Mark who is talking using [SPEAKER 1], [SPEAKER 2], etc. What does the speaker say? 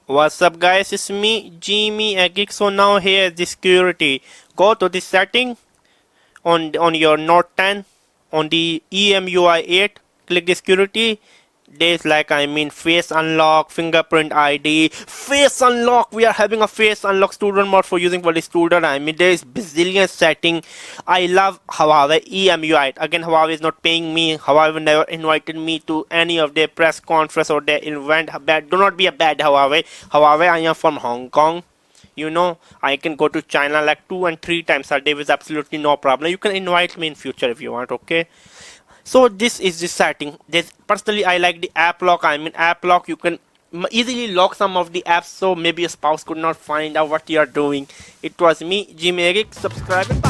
[SPEAKER 1] What's up guys, it's me, Jimmy a Geek. So now here is the security. Go to the setting on your Note 10 on the EMUI 8, click the security. There's face unlock, fingerprint ID, face unlock. We are having a face unlock student mode for using for the student. There's bazillion setting. I love Huawei EMUI. Again, Huawei is not paying me. Huawei never invited me to any of their press conference or their event. Do not be a bad Huawei. Huawei, I am from Hong Kong. I can go to China like 2 and 3 times a day with absolutely no problem. You can invite me in future if you want, okay? So this is the setting. Personally, I like the app lock. App lock, you can easily lock some of the apps, so maybe your spouse could not find out what you are doing. It was me, Jimmy. Subscribe.